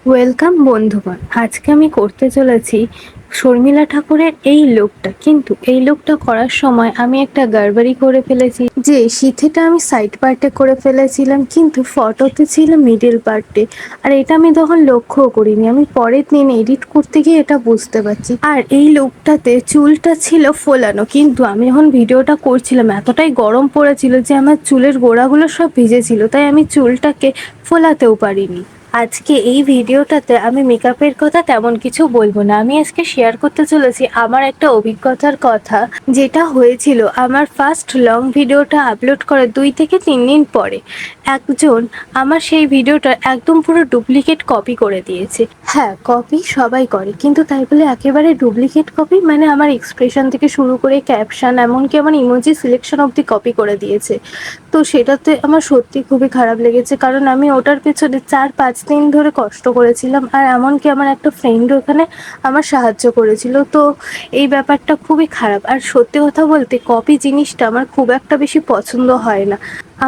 Welcome বন্ধুগণ, আজকে আমি করতে চলেছি শর্মিলা ঠাকুরের এই লুকটা। কিন্তু এই লুকটা করার সময় আমি একটা গড়বড়ি করে ফেলেছি, যে সিথিটা আমি সাইড পার্টে করে ফেলেছিলাম কিন্তু ফটোতে ছিল মিডল পার্টে। আর এটা আমি তখন লক্ষ্যও করিনি, আমি পরের দিন এডিট করতে গিয়ে এটা বুঝতে পারছি। আর এই লুকটাতে চুলটা ছিল ফোলানো, কিন্তু আমি যখন ভিডিওটা করছিলাম এতটাই গরম পড়েছিল যে আমার চুলের গোড়াগুলো সব ভিজেছিল, তাই আমি চুলটাকে ফোলাতেও পারিনি। আজকে এই ভিডিওটাতে আমি মেকআপের কথা তেমন কিছু বলবো না, আমি আজকে শেয়ার করতে চলেছি আমার একটা অভিজ্ঞতার কথা, যেটা হয়েছিল আমার ফার্স্ট লং ভিডিওটা আপলোড করার 2 থেকে 3 দিন পরে। একজন আমার সেই ভিডিওটা একদম পুরো ডুপ্লিকেট কপি করে দিয়েছে। হ্যাঁ, কপি সবাই করে, কিন্তু তাই বলে একেবারে ডুপ্লিকেট কপি মানে আমার এক্সপ্রেশন থেকে শুরু করে ক্যাপশন এমনকি আমার ইমোজি সিলেকশন অবধি কপি করে দিয়েছে। তো সেটাতে আমার সত্যি খুবই খারাপ লেগেছে, কারণ আমি ওটার পেছনে 4-5 দিন ধরে কষ্ট করেছিলাম, আর এমনকি আমার একটা ফ্রেন্ডও ওখানে আমার সাহায্য করেছিল। তো এই ব্যাপারটা খুবই খারাপ। আর সত্যি কথা বলতে কপি জিনিসটা আমার খুব একটা বেশি পছন্দ হয় না।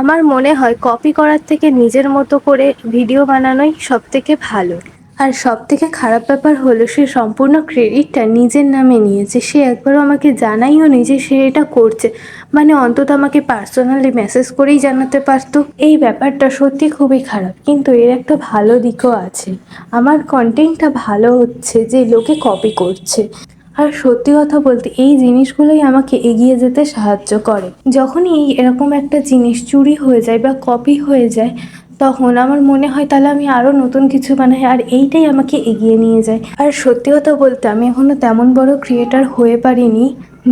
আমার মনে হয় কপি করার থেকে নিজের মতো করে ভিডিও বানানোই সবথেকে ভালো। আর সবথেকে খারাপ ব্যাপার হলো সে সম্পূর্ণ ক্রেডিটটা নিজের নামে নিয়েছে। সে একবারও আমাকে জানাইও নি যে সে এটা করছে, মানে অন্তত আমাকে পার্সোনালি মেসেজ করেই জানাতে পারতো। এই ব্যাপারটা সত্যি খুবই খারাপ, কিন্তু এর একটা ভালো দিকও আছে। আমার কন্টেন্টটা ভালো হচ্ছে যে লোকে কপি করছে। আর সত্যি কথা বলতে এই জিনিসগুলোই আমাকে এগিয়ে যেতে সাহায্য করে। যখনই এরকম একটা জিনিস চুরি হয়ে যায় বা কপি হয়ে যায়, তখন আমার মনে হয় তাহলে আমি আরও নতুন কিছু বানাই, আর এইটাই আমাকে এগিয়ে নিয়ে যায়। আর সত্যি কথা বলতে আমি এখনও তেমন বড় ক্রিয়েটার হয়ে পারিনি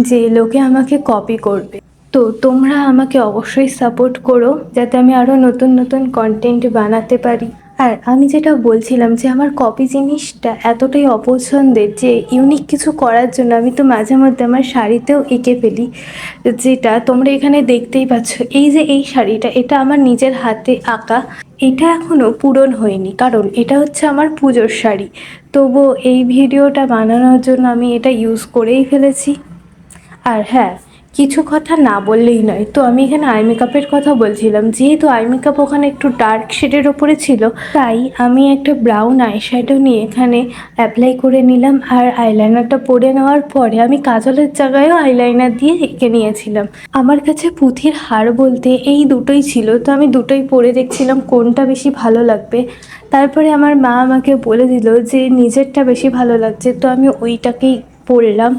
যে লোকে আমাকে কপি করবে। তো তোমরা আমাকে অবশ্যই সাপোর্ট করো যাতে আমি আরও নতুন নতুন কন্টেন্ট বানাতে পারি। আর আমি যেটা বলছিলাম যে আমার কপি জিনিসটা এতটাই অপছন্দের যে ইউনিক কিছু করার জন্য আমি তো মাঝে মধ্যে আমার শাড়িতেও এঁকে ফেলি, যেটা তোমরা এখানে দেখতেই পাচ্ছ। এই যে এই শাড়িটা, এটা আমার নিজের হাতে আঁকা। এটা এখনো পূরণ হয়নি, কারণ এটা হচ্ছে আমার পুজোর শাড়ি। তবুও এই ভিডিওটা বানানোর জন্য আমি এটা ইউজ করেই ফেলেছি। আর হ্যাঁ, কিছু কথা না বললেই নয়, তো আমি এখানে আই মেকআপের কথা বলছিলাম। যেহেতু আই মেকআপ ওখানে একটু ডার্ক শেডের ওপরে ছিল, তাই আমি একটা ব্রাউন আই শ্যাডো নিয়ে এখানে অ্যাপ্লাই করে নিলাম। আর আইলাইনারটা পরে নেওয়ার পরে আমি কাজলের জায়গায়ও আইলাইনার দিয়ে এঁকে নিয়েছিলাম। আমার কাছে পুঁথির হার বলতে এই দুটোই ছিল, তো আমি দুটোই পরে দেখছিলাম কোনটা বেশি ভালো লাগবে। তারপরে আমার মা আমাকে বলে দিল যে নিজেরটা বেশি ভালো লাগছে, তো আমি ওইটাকেই পরলাম।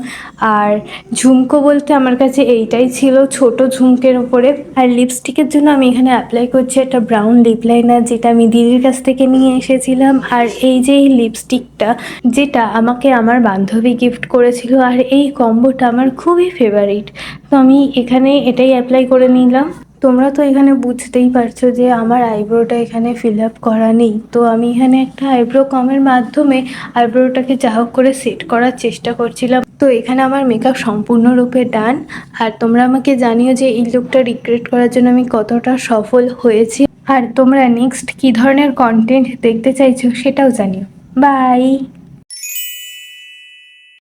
আর ঝুমকো বলতে আমার কাছে এইটাই ছিল, ছোট ঝুমকের ওপরে। আর লিপস্টিকের জন্য আমি এখানে অ্যাপ্লাই করছি একটা ব্রাউন লিপ লাইনার, যেটা আমি দিদির কাছ থেকে নিয়ে এসেছিলাম। আর এই যে এই লিপস্টিকটা, যেটা আমাকে আমার বান্ধবী গিফট করেছিল, আর এই কম্বোটা আমার খুবই ফেভারিট। তো আমি এখানে এটাই অ্যাপ্লাই করে নিলাম। তোমরা তো এখানে বুঝতেই পারছো যে আমার আইব্রোটা এখানে ফিল আপ করা নেই, তো আমি এখানে একটা আইব্রো কমের মাধ্যমে আইব্রোটাকে যা হোক করে সেট করার চেষ্টা করছিলাম। তো এখানে আমার মেকআপ সম্পূর্ণরূপে ডান। আর তোমরা আমাকে জানিও যে এই লুকটা রিক্রিয়েট করার জন্য আমি কতটা সফল হয়েছি, আর তোমরা নেক্সট কী ধরনের কন্টেন্ট দেখতে চাইছো সেটাও জানিও। বাই।